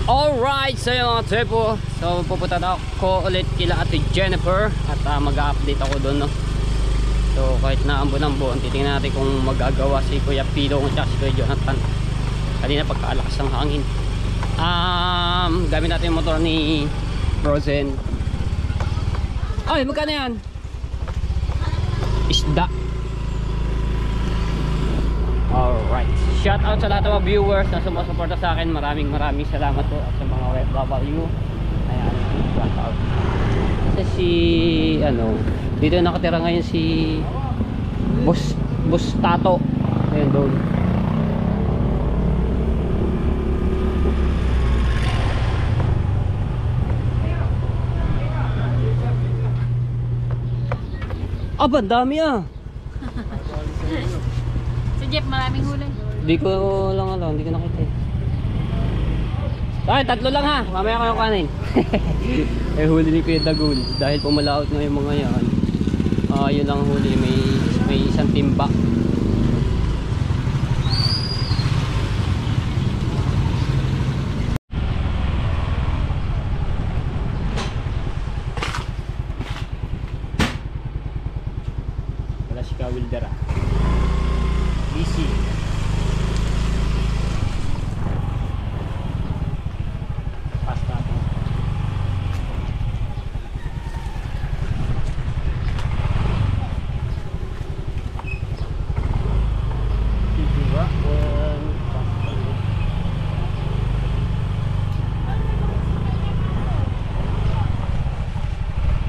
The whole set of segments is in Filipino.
Alright, so yung mga trepo. So pupunta na ako ulit kila Ate Jennifer. At mag-update ako doon, no? So kahit na ambon-ambon, titingnan natin kung magagawa si Kuya Pidong at si Kuya Jonathan. Kanina pagkaalakas ng hangin. Gamit natin yung motor ni Frozen. Ay, magkano yan? Isda. Alright, shout out sa lahat ng mga viewers na sumusuporta sa akin. Maraming salamat po. At sa mga OFW, ayan, shout out. Kasi si dito nakatira ngayon si Boss Tato. Ayan doon. Aba, dami Si Jeff, maraming huli. Hindi ko lang hindi ko nakita eh. Ay, 3 lang ha. Mamaya ko yung kanin. Eh, huli ni Kuya Dagul. Dahil pumalaot na yung mga yan. Yun lang huli. May isang timba. Wala si Kawildera. Busy. Pasta ito. Diba?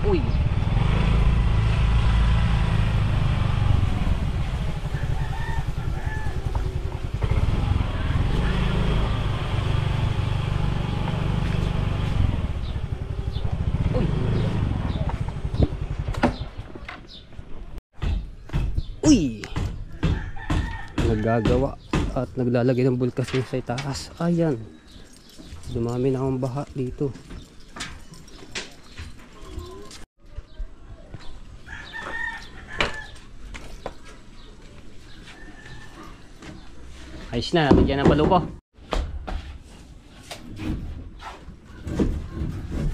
Uy. Uy, naggagawa at naglalagay ng bulkasin sa itaas. Ayan, dumami na ang baha dito. Ayos na, nalagyan ng palupo.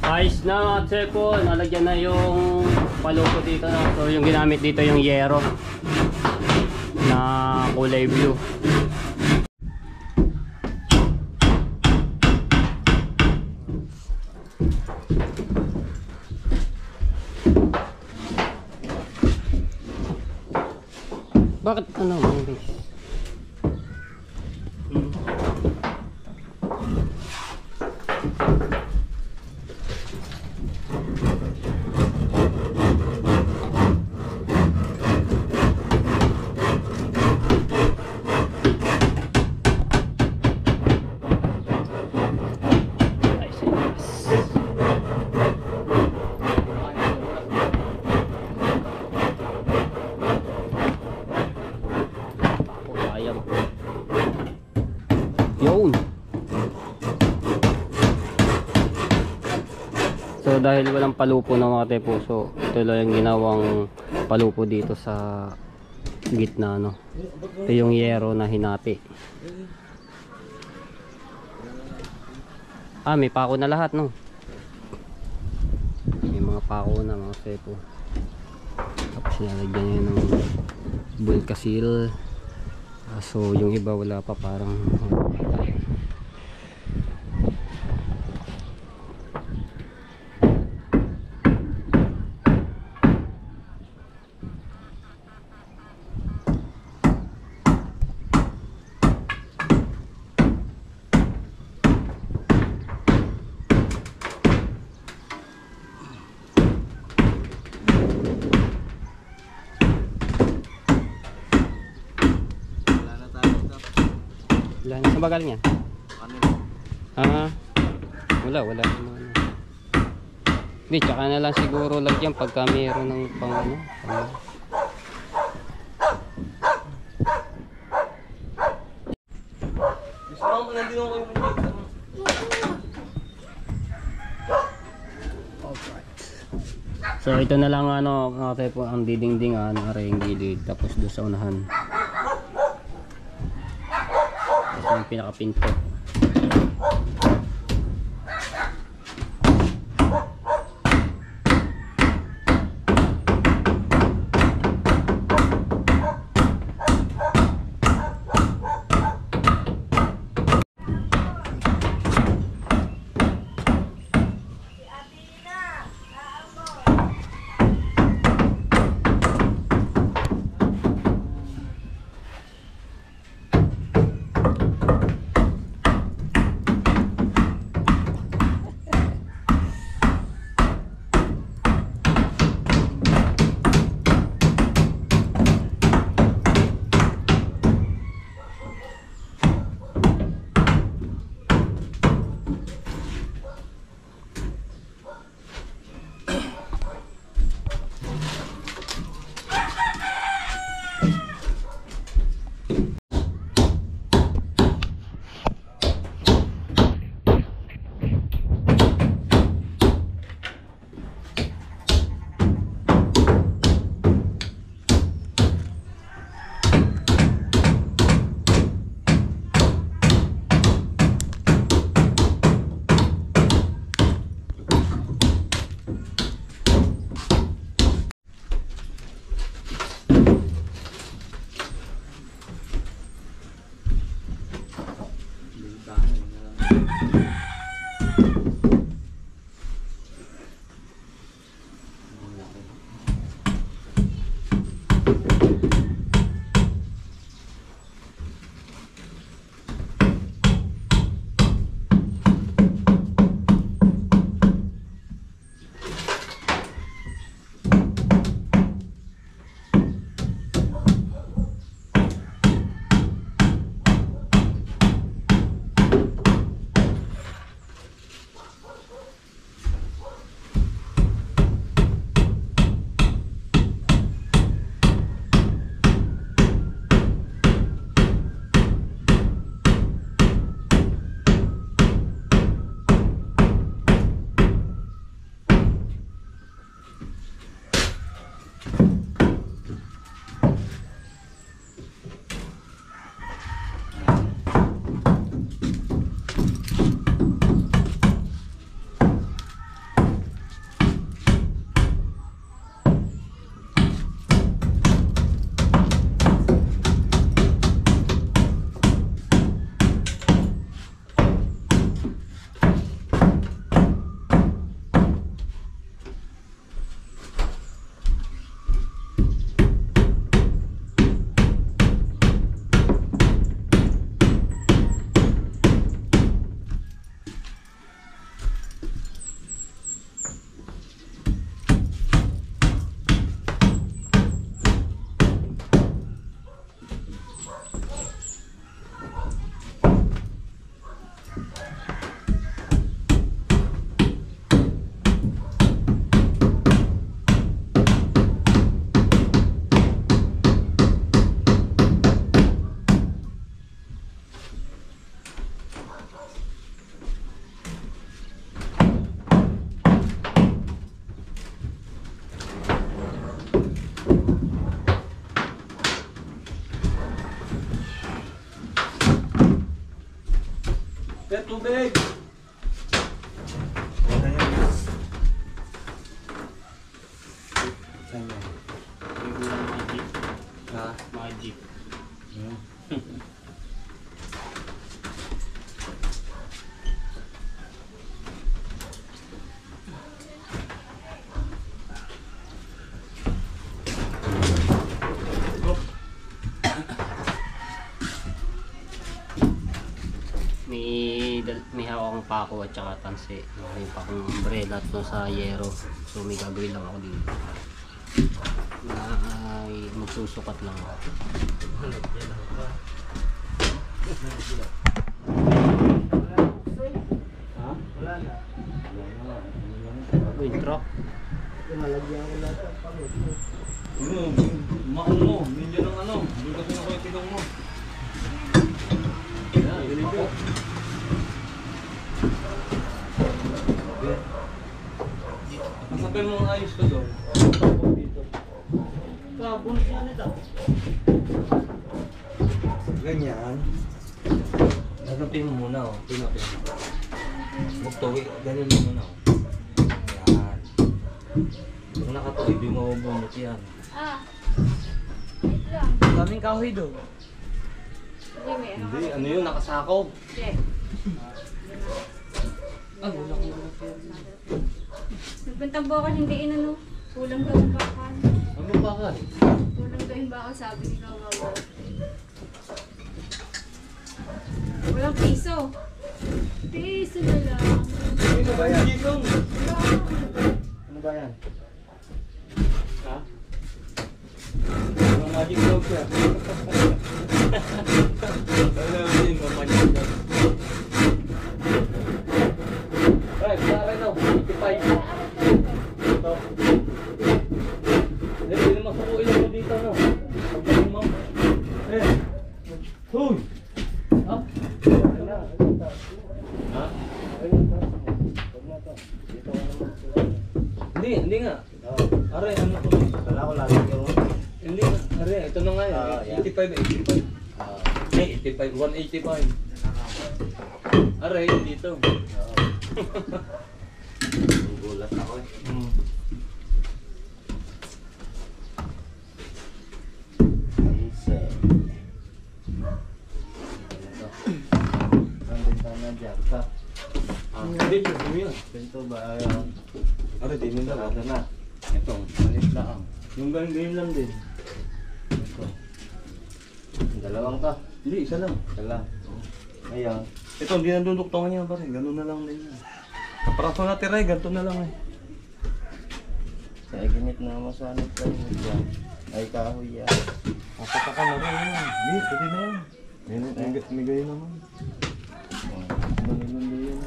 Ayos na mga tsepo, nalagyan na yung palupo dito, no? So yung ginamit dito yung yero na kulay blue. Bakit mga guys? Yun. So dahil walang palupo na mga tepo, so ito lang yung ginawang palupo dito sa gitna, no? Ito yung yero na hinati. May pako na lahat, no? May mga pako na mga tepo. Tapos nilagyan niya ng bulkasil. So yung iba wala pa, parang saan ba galing yan? Wala hindi, tsaka na lang siguro lagyan pagka mayroon ng pang so ito na lang po ang didingdingan, aray yung gilid, tapos doon sa unahan yung pinakapinto. Pet, tubig! Ha? Mga jeep. May hawak akong pako at saka tansi. May pakong umbrella at no sa yero. So may gagawin lang ako dito. Na ay magsusukat lang ako. Ha? Wala na. Bago yung truck. Malagyan ko lahat ang pagod. Maon mo, hindi ng ano. Hindi kasi na ko yung tinong mo. Yan, ganito. Masabay mo ang ayos ko doon. Tapos dito. Bunot yan ito. Ganyan. Nagapin mo muna oh. Pinapin mo. Magtawi. Ganyan mo muna oh. Yan. Kung nakatuwi, di mo mabunot yan. Wait lang. Daming kahoy doon. Sige, may ano Hindi, ano yun? Nakasakaw. Check. Ano? Nagpuntang bakal, hindi inano. Kulang daw yung bakal. Ano ba ka? Kulang daw yung bakal, sabi ni Kawawa. Walang piso. Piso na lang. Ano ba yan? Ano ba yan? Ha? Ang magic dog siya. Ano din mo magic dog? Ay, pare no, 85. Ito. Hindi na masukuin mo dito no. Pagdating mo. Eh. Huy. Ha? Ha? Hindi nga. Are, ano to? Kala ko lagi yung Hindi nga. Are, ito na nga yun. Ah, yeah. 85. Hindi, 85. 185. Are, yun dito. gulat ako eh. Isa. Ang bintana Nandiyan ka. Hindi, pwede mo yan. Ganito ba? Ayan. Ano, di mo na. Sarado na. Ito, malit lang. Yung ganyan lang din. Ito. Dalawang ka. Hindi, isa lang. Isa lang. Ayan. Ito, hindi na duduktungan niya pa rin. Ganun na lang din yan. Kapraso na tira, ganito na lang eh. Sa ginit na masanit ka yun dyan. Ay kahoy yan. Kapatakan na rin yan. Hindi, pwede na yan. May gayon naman. Malundi yun.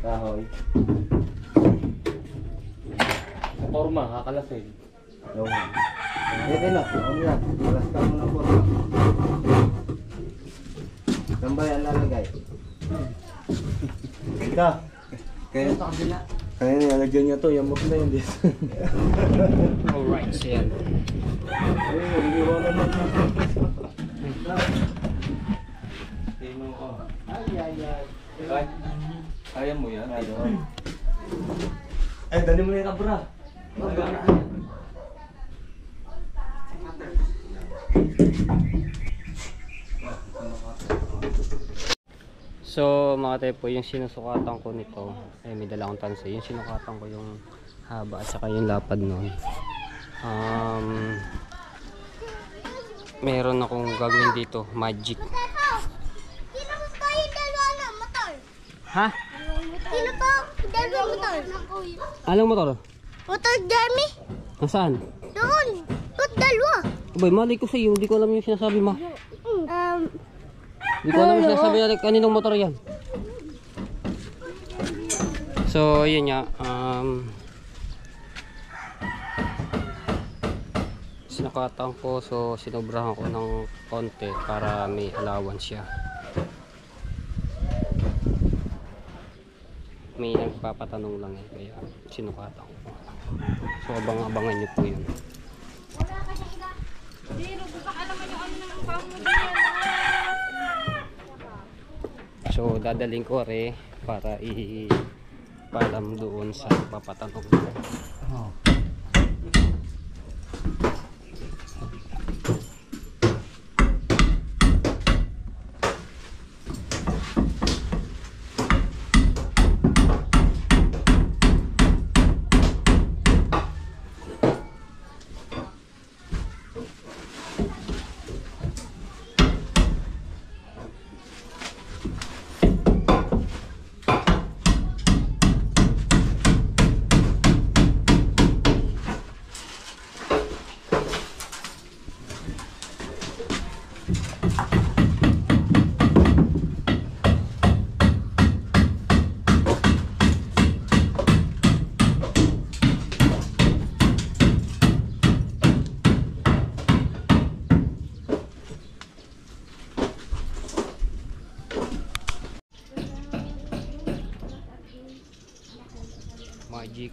Kahoy. Sa forma, kakalasin. Yung. Ito na. Ano yan? Iwas ka mo ng forma. Saan ba yan lalagay? Ika. Kaya sa kabila. Kaya nilagyan niya to, yamot na yun dito. Alright, so yan. Ayun, iniwanan na niya. Tino ko. Ay, kaya mo yan? Ay, dali mo na yung kabra. So mga tepo, yung sinusukatan ko nito, ay may dala akong tansi. Yung sinukatan ko yung haba at saka yung lapad nun. Meron akong gagawin dito, magic. Sino pa yung dalawa na motor? Ha? Sino pa dalawa motor? Anong motor? Motor Jeremy? Nasaan? Doon. Ba't dalawa? Abay, mali ko sa iyo, hindi ko alam yung sinasabi mo. Hindi ko alam yung sinasabi natin kaninong motor yan. So, yun nga. Sinakatan ko, so sinobrahan ko ng konti para may allowance siya. May nagpapatanong lang eh, kaya sinukatan ko. So, abang-abangan nyo po yun. So dadaling ko re para ipalam doon sa papatanong.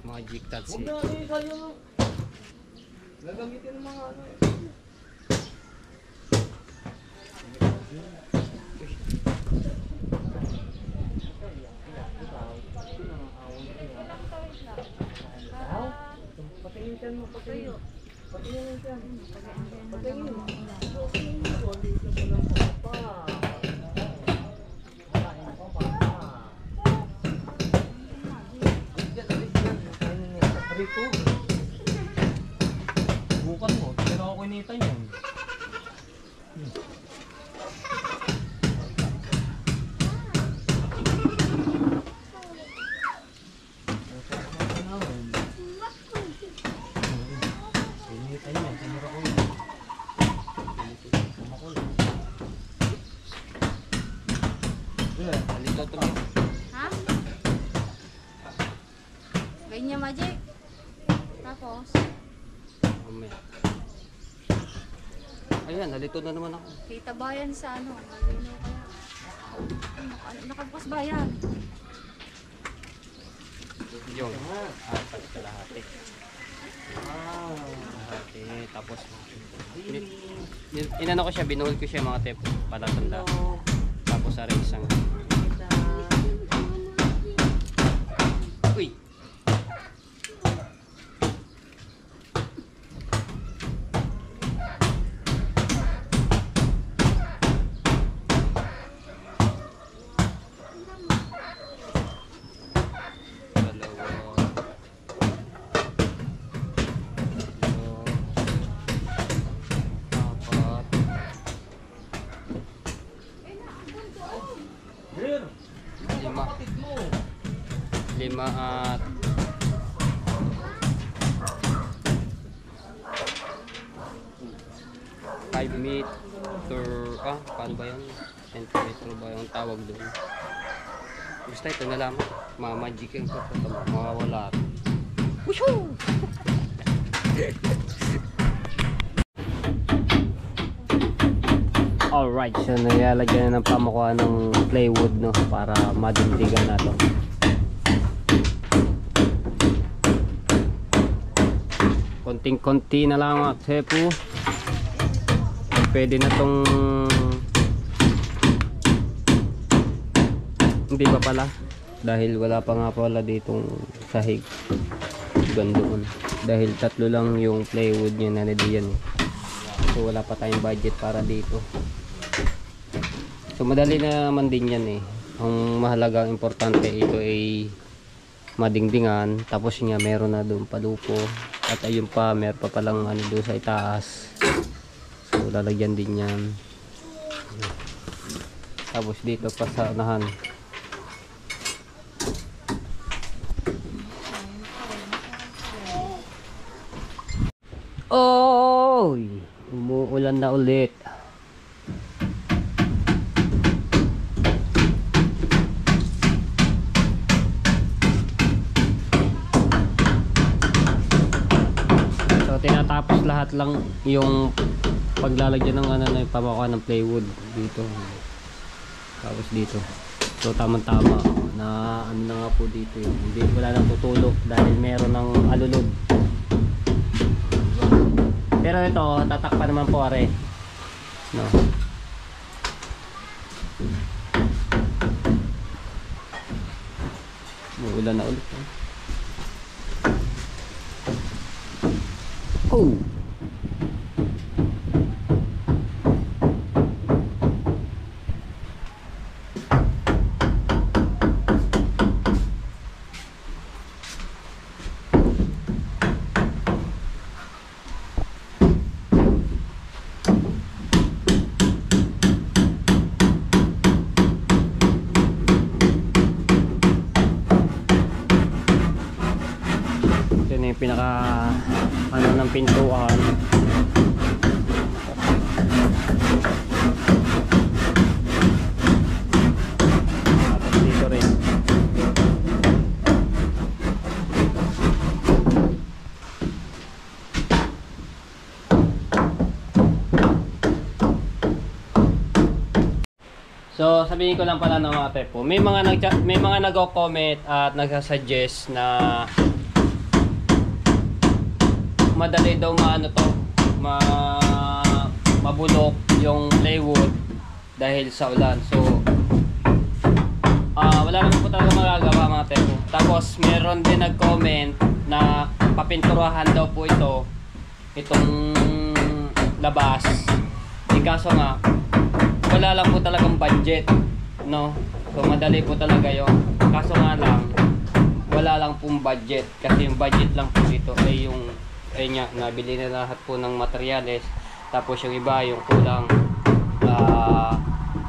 Magic, that's it. Gagamitin ng mga ano eh. Patingin mo, patingin. Patingin siya. Patingin. Rito. Bukan mo, pero ako kinita niyan. Ha? Ganyan magic. Tapos, Mamaya. Ayan, nalito na naman ako. kita bayan sa ano. Malino kaya. Nakabukas bayan. Yun. Apat kalahati. Kalahati. Tapos, inano ko siya, binuhol ko siya mga tepo. Palatanda. Tapos, sa isang. Uy! 5 at 5 meter, paano ba yun? Centimeter ba yung tawag doon? Basta ito na lang, magic yung ito, mawawala. Woohoo! Alright, so nilalagyan na ng pamukuha ng plywood, no, para madindigan na to. Konting-konti na lang mga sepo. Pwede na tong hindi pa pala dahil wala pa nga pala ditong sahig gandoon dahil 3 lang yung plywood niya na diyan eh. So wala pa tayong budget para dito. So madali na naman din yan eh. Ang mahalaga, importante ito ay madingdingan, tapos nga meron na doon palupo at ayun pa, meron pa palang ano doon sa itaas. So lalagyan din yan. Tapos dito pa sa unahan. Oy! Umuulan na ulit. So tinatapos lahat lang yung paglalagyan ng ano na pamukuha ng plywood dito. Tapos dito. So tamang-tama na ano na nga po dito yun. Hindi wala nang tutulog dahil meron ng alulod. Pero ito, tatakpan naman po are. No. Ulan na ulit. Oh. Pinaka ano ng pintuan. Tapos dito rin. So sabihin ko lang pala ng mga tepo, may mga nagko-comment at nagsasuggest na madali daw maano to, mabulok yung plywood dahil sa ulan. So wala naman po talaga magagawa mga tepo. Tapos meron din nag-comment na papinturahan daw po itong labas. Kaso nga wala lang po talagang budget, no? So madali po talaga yun. Kaso nga lang wala lang pong budget, kasi yung budget lang po dito ay yung ayun nga, nabili na lahat po ng materyales. Tapos yung iba, yung kulang,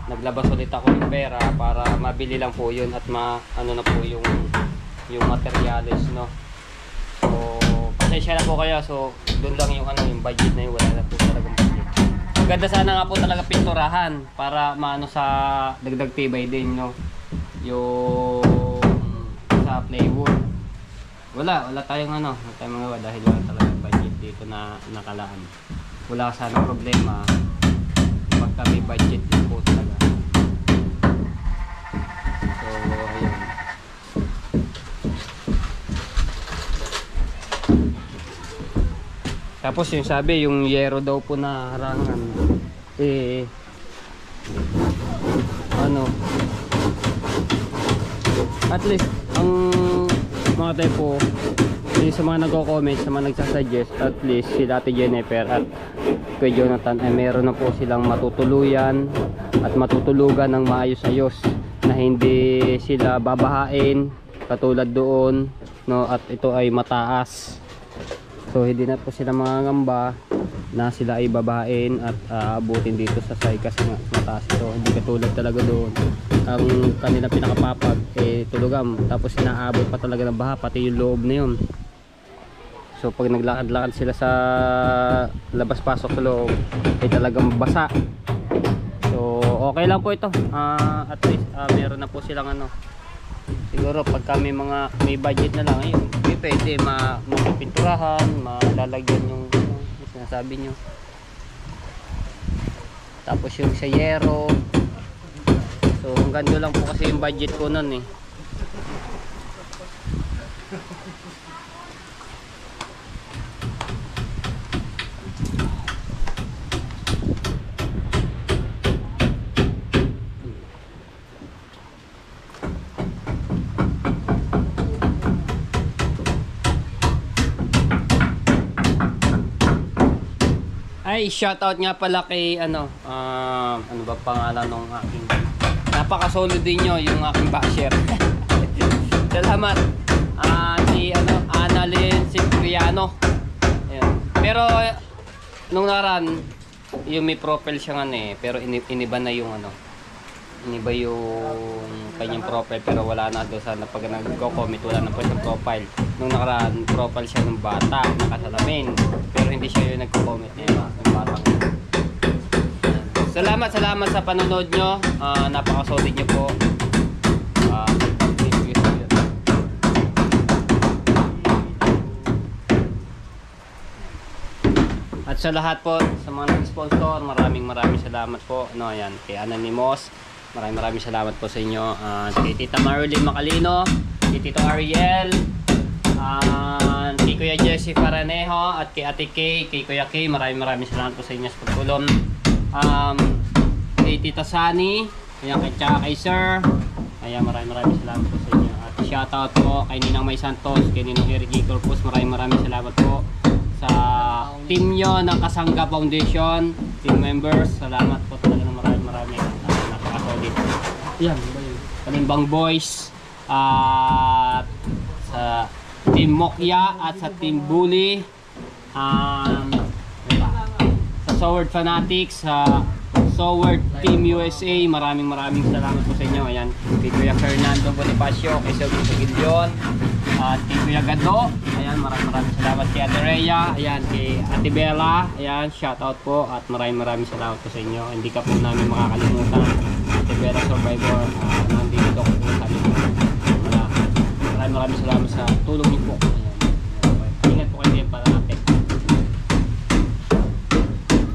naglabas ulit ako ng pera para mabili lang po yun at ano na po yung materyales, no. So pasensya na po kaya, so doon lang yung yung budget na yun, wala na po talagang budget. Maganda sana nga po talaga pinturahan para maano sa dagdag tibay din, no, yung sa plywood. Wala tayong wala tayong magawa dahil wala talagang budget dito na nakalaan. Wala sana problema pagka may budget din po talaga. So ayun. Tapos yung sabi, yung yero daw po na harangan at least ang mga typo sa mga nagko-comment, sa mga nagsasuggest, at least si Ate Jennifer at Kuya Jonathan ay meron na po silang matutuluyan at matutulugan ng maayos-ayos na hindi sila babahain katulad doon, no, at ito ay mataas. So hindi na po sila mangangamba na sila ay babain at aabutin dito sa side kasi nga mataas ito. Hindi katulad talaga doon. Ang kanila pinakapapag tulugam, tapos inaabot pa talaga ng baha pati yung loob na yun. So pag naglakad-lakad sila sa labas-pasok sa loob ay talagang basa. So okay lang po ito. At least meron na po silang siguro pagka may budget na lang ayun, pwede mapipinturahan, malalagyan yung sinasabi nyo. Tapos yung sa yero. So hanggang doon lang po kasi yung budget ko nun eh. Ay, shoutout nga pala kay ano ba pangalan ng aking napaka-solid din nyo yung aking basher. Salamat. Si Annalyn Cipriano. Ayun. Pero nung naran yung may profile siya pero iniba na yung iniba yung kanyang profile pero wala na doon sa pag nagko-comment wala na po sa profile. Nung nakaraan profile siya ng bata nakasalamin pero hindi siya yung nagko-comment ng batang. Salamat sa panonood nyo. Napaka-solid nyo po. At sa lahat po sa mga nag-sponsor, maraming salamat po. Ayan, kay Anonymous, maraming salamat po sa inyo. Kay Tita Marilyn Macalino, kay Tito Ariel, kay Kuya Jesse Paranejo, at kay Ate Kay, kay Kuya Kay, maraming salamat po sa inyo sa pagtulong. Kay Tita Sani, ayan, kay Sir, ayan, maraming salamat po sa inyo. At shoutout po kay Ninang May Santos, kay Ninong Eric Corpus, maraming salamat po sa team nyo ng Kasangga Foundation, team members. Salamat po talaga ng marami napaka-solid. Yan, Kalimbang Boys, at sa team Mokya at sa team Bully, sa Sword Fanatics, sa Sword Team USA, maraming salamat po sa inyo. Ayan, kay Kuya Fernando Bonifacio, kay Sir Gillion, at kay Kuya Gado, ayan, maraming salamat kay Ate Rhea, ayan, kay Ate Bella, ayan, shoutout po at maraming salamat po sa inyo. Hindi ka po namin makakalimutan. Ate Bella Survivor, nandito ko po sa inyo. Maraming salamat sa tulong niyo po. Ayan, ingat po kayo din para natin.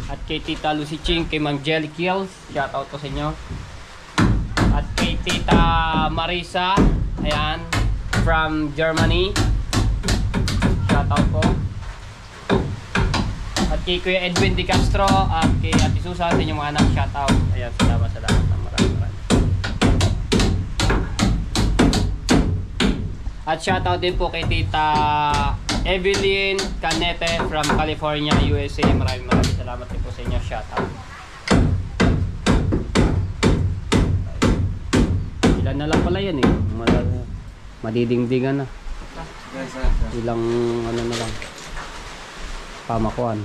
At kay Tita Lucy Ching, kay Mang Jelly Kills, shoutout po sa inyo. At kay Tita Marisa, ayan, from Germany, shoutout po. At kay Kuya Edwin Di Castro at kay Ate Susan, sa inyong mga anak, shoutout. Ayan, salamat ng maraming. At shoutout din po kay Tita Evelyn Canete from California, USA. Maraming salamat din po sa inyo. Shoutout. Ilan na lang pala yan eh. Madidingdingan na. Ilang na lang. Pamakuan.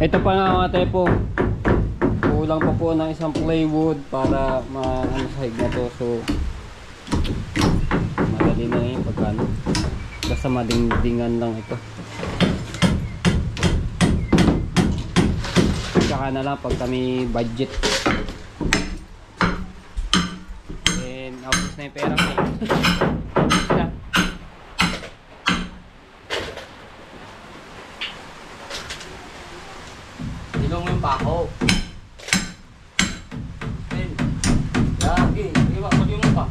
Ito pa nga mga tepo. Kulang pa po ng isang plywood para ma-sahig na to. So madali na yun pagkano. Basta madingdingan lang ito. Tsaka na lang pag kami budget. And obvious na yung pera ko. Ilong yung pako. Lagi, iba pag yung pa.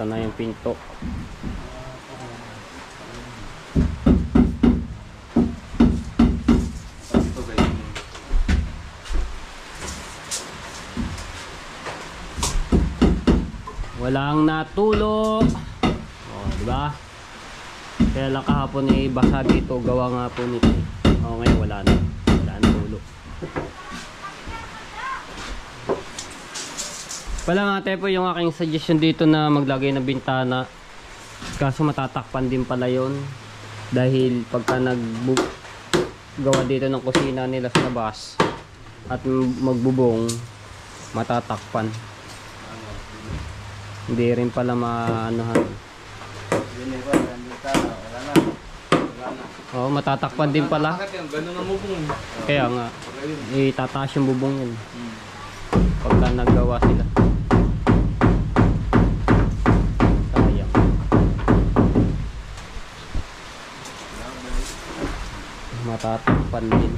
Ito na yung pinto. Walang natulo. Oh, di ba? Kaya lang kahapon eh basa dito, gawa nga po nito. Oh, ngayon wala na. Wala na tulo. Pala nga po yung aking suggestion dito na maglagay ng bintana. Kaso matatakpan din pala yon. Dahil pagka gawa dito ng kusina nila sa labas at magbubong, matatakpan. Hindi rin pala maanohan. Oo, matatakpan din pala. Ganun ang bubong. Kaya nga, itataas yung bubong yun. Pagka naggawa sila. Sayang. Matatakpan din.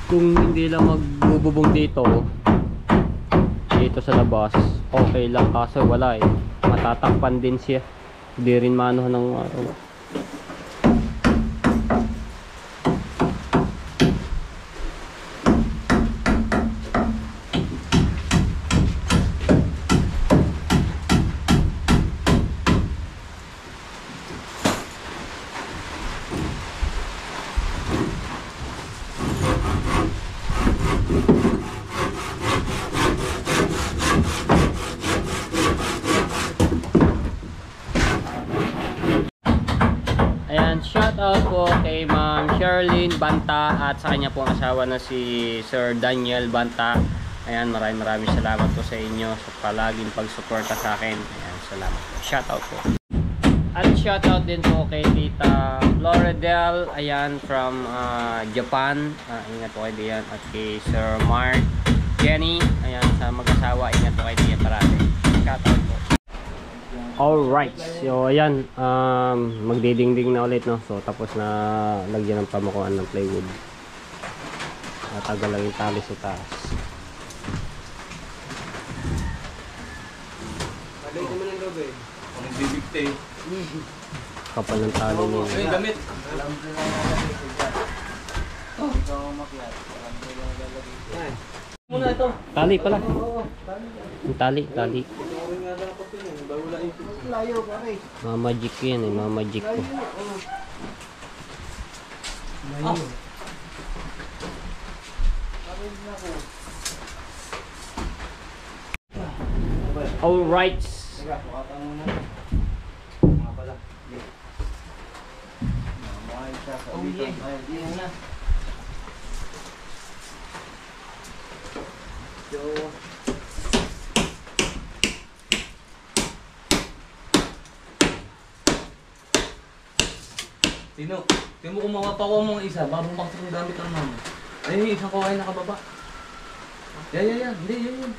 Kung hindi lang magbububong dito sa labas, okay lang, kaso wala eh, matatakpan din siya, hindi rin maano ng Shout out po kay Ma'am Sherlyn Banta at sa kanya pong asawa na si Sir Daniel Banta. Ayan, maraming salamat po sa inyo sa palaging pagsuporta sa akin. Ayan, salamat po. Shout out po. At shout out din po kay Tita Floredel, ayan, from Japan. Ingat po kayo diyan. At kay Sir Mark, Jenny, ayan, sa mag-asawa, ingat po kayo diyan parati. Shout out po. Alright, so ayan, magdidingding na ulit, no? So tapos na lagyan ng pamakuan ng plywood. Matagal lang yung tali sa taas. Maliit naman ang loob eh. Kung nagbibigte eh. Kapal ng tali niya. Ay, damit. Muna ito. Tali pala. Yung tali. Mamajik ko yan eh, mamajik ko. Alright. Tino mo kung mapapakuha mo ang isa, babumbaksik ng gamit ng mama. Ay, isang kuha ay nakababa. Yan. Hindi, yan.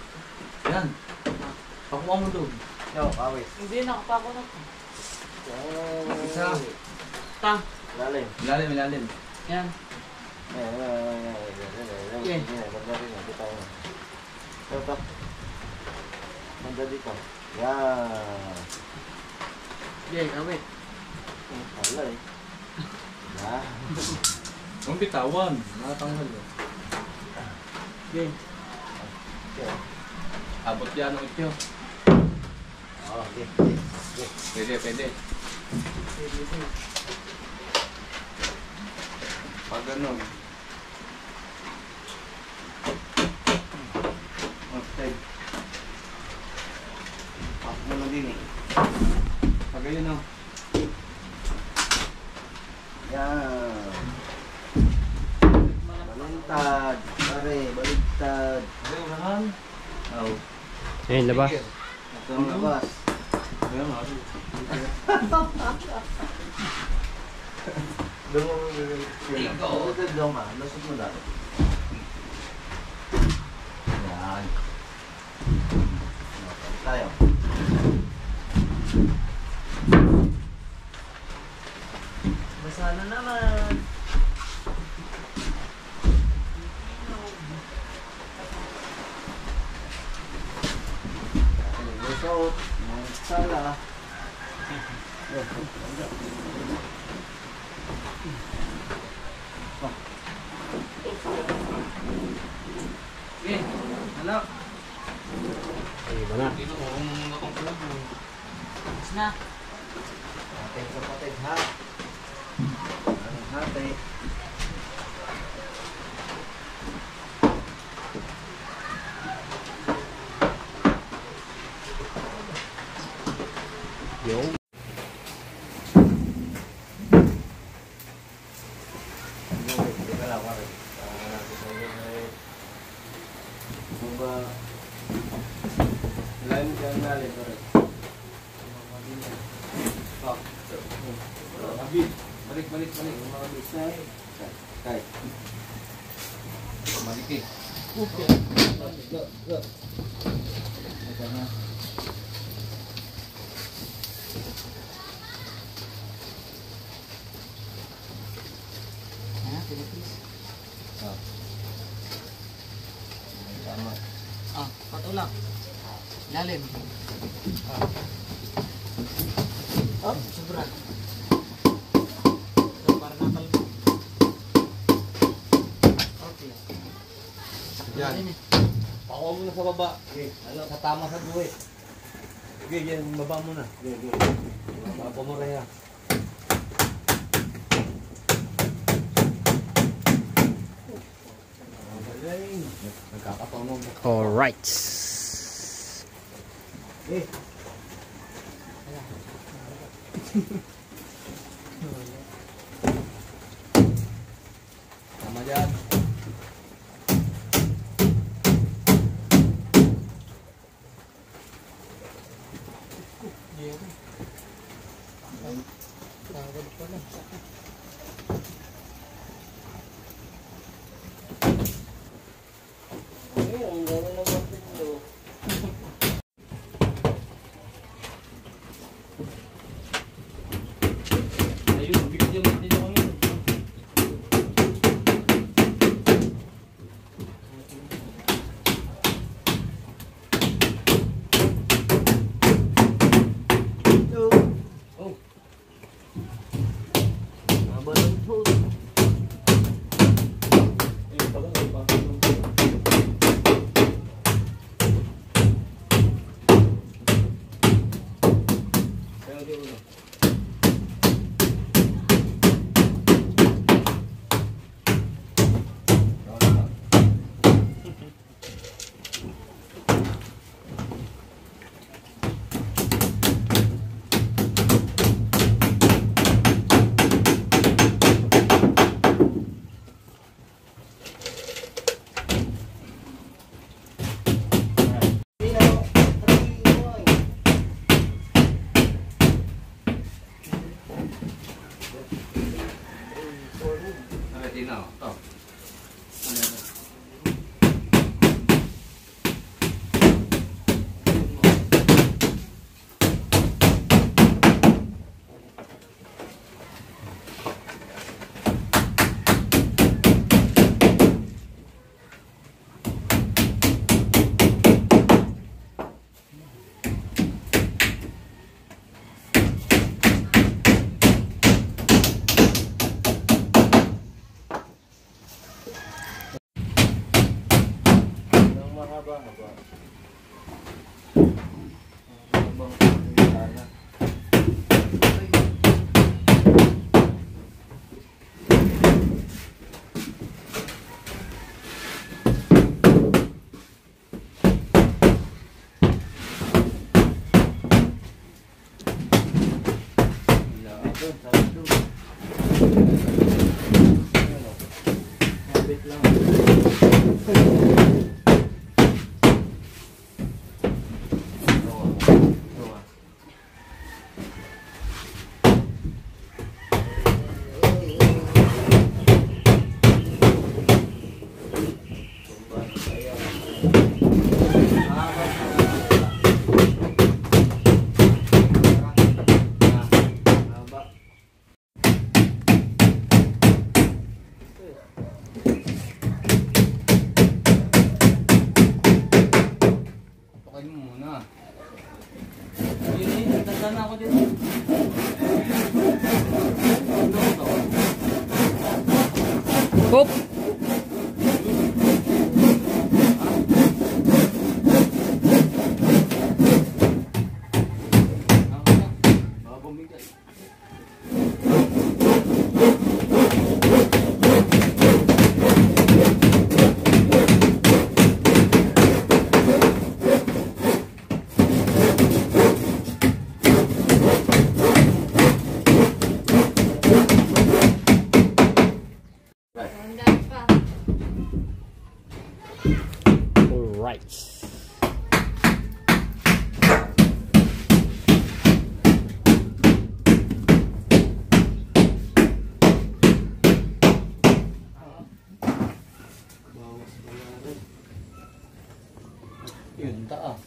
Yan. Pakuha mo doon. Yo, kawis. Hindi, nakapako na. Isa. Ilalim. Yan. Manda dito. Yan. Okay, kawit. Wala eh. Yan. Ang bitawan. Nakatanggal yun. Okay. Abot yan ang ito. Oh, okay. Pwede. Pag ganun. Okay. Pak mo na din eh. Pag ganyan o. Yan. Balintad. Pare, balintad. Ay, unahan. Oh. Ayun, labas. Ito ang labas. Ayan, mali. Doon mo ito doon ka. Lusot mo dati. Yan. Okay, tayo. Basa na naman. carrot, sala. Okay, anak. Ay, ba na? Dito ko kung natong kulab mo. Tapos na. Patay sa patay, ha? Anong hati? Yo. Teka lang, pare. Ba, lain dyan natin, pare. Abi, balik. Mga bisay. Kay. Balik eh. Ito na. Tama. Ah, patulak. Lalim. Oh, sobra. So, para nakalbo. Okay. Yan. Ano Pakuha mo na sa baba. Okay, ano, sa tama sa buhay. Sige, yan, baba mo na. Okay. Baba mo rin yan. Magaling. Nagkakataon mo. Alright. Eh. Tama dyan. Ang gano'n naman ito. Ayun, bigat yung natin yung ano. Oh. Mabalong food. Eh, pala, may papatong. Kaya di ulo. Ready na, to. Ang mahaba-haba. Habang sana. Labot, sarado. Ano? Habit lang. Hop! Baka bumigay. Hanggang pa. Alright. Bawas bayaran. Yun, taas.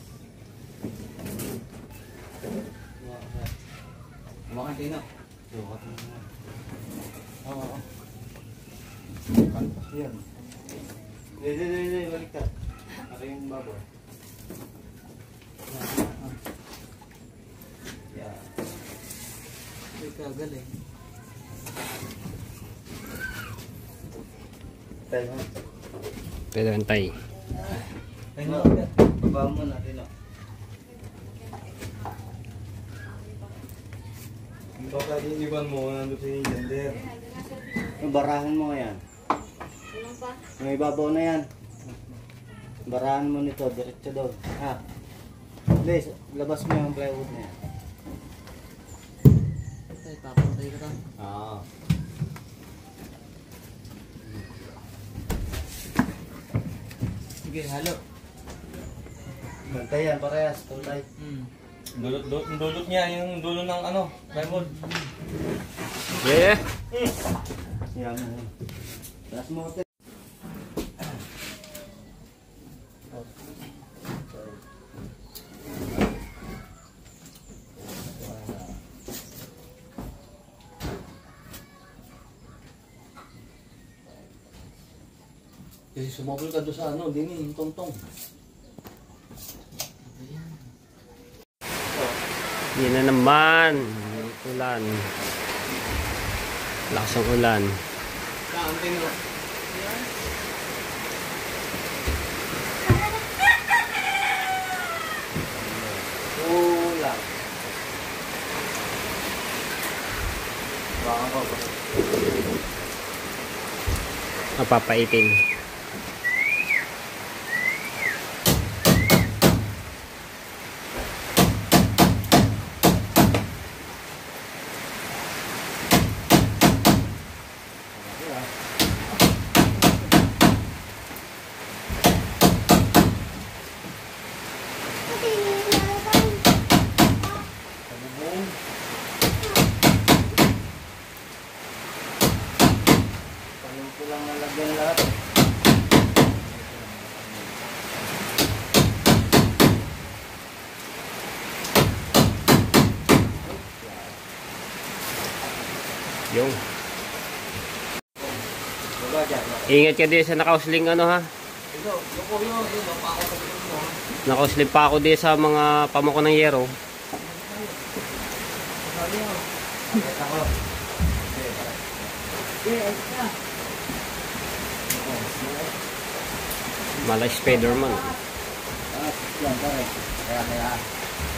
Kumakan tayo na. Oo. Kantas yan. Hindi, baliktad. Ako yung baboy. Yan. Ay, kagaling. Tayo na. Pero antay. Ay, no. Baba mo natin, no. Baka iiwan mo nandun sa yung gender. Yung barahan mo yan. Ilang pa? Yung ibabaw na yan. Barahan mo nito, diretso doon. Ha? Please, labas mo yung plywood na yan. Ay, papuntay ka lang. Oo. Sige, halo. Bantayan, parehas, tulay. Dulot niya, yung dulo ng ano, plywood. Yeah. Yan. Taas mo ito. Kasi sumabol ka doon sa ano, din yung tongtong. Yan na naman. Ulan. Lakas ng ulan. Kaunting mo. Ulang. Baka pa. Mapapaitin. Tanong ko lang nalagyan lahat. Yung. Diba dyan? Ingat ka din sa nakausling ano ha. Ito, loko yun. Yun, napako sa likod mo. Nakausling pa ako din sa mga pamako ng yero. Sabi mo. Bakit ako? Mala Spiderman. Yan, pare. Kaya.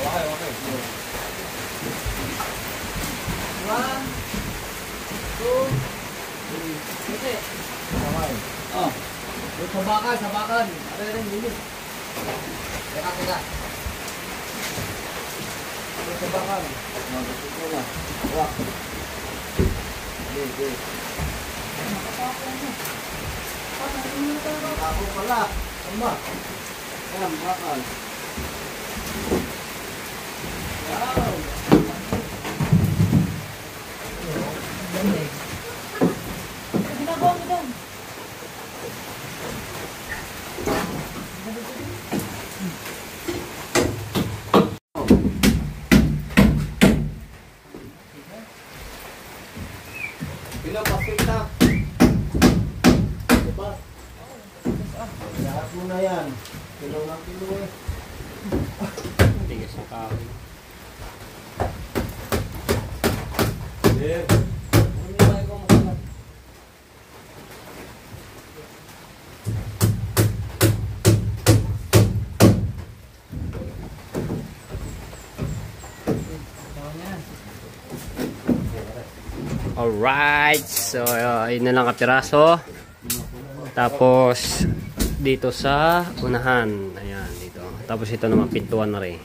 Okay. 1, 2, 3. Okay. Oh. Yung sabakan. Ano rin, lilit. Teka. Yung sabakan. Magasit mo na. Wak. Sige. Ako pala. Tama. Ayan, bakal. Wow. Ginagawa mo doon. Pinapakita. Diba? Lahat mo na yan. Kilo ng kilo eh. Tigas ng kahoy. Yeah. Ano yung may kumakalat? Alright, so yun na lang kapiraso. Tapos dito sa unahan, ayan dito. Tapos ito naman pintuan na rin.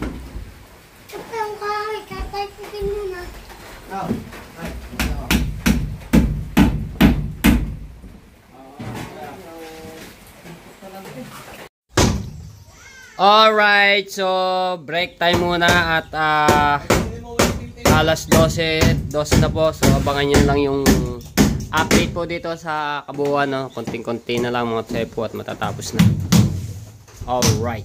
Ang kahoy, tataypukin muna. Alright, so break time muna at alas 12 na po. So abangan nyo lang yung update po dito sa kabuuan, no? Konting-konti na lang mga tsepo at matatapos na. Alright.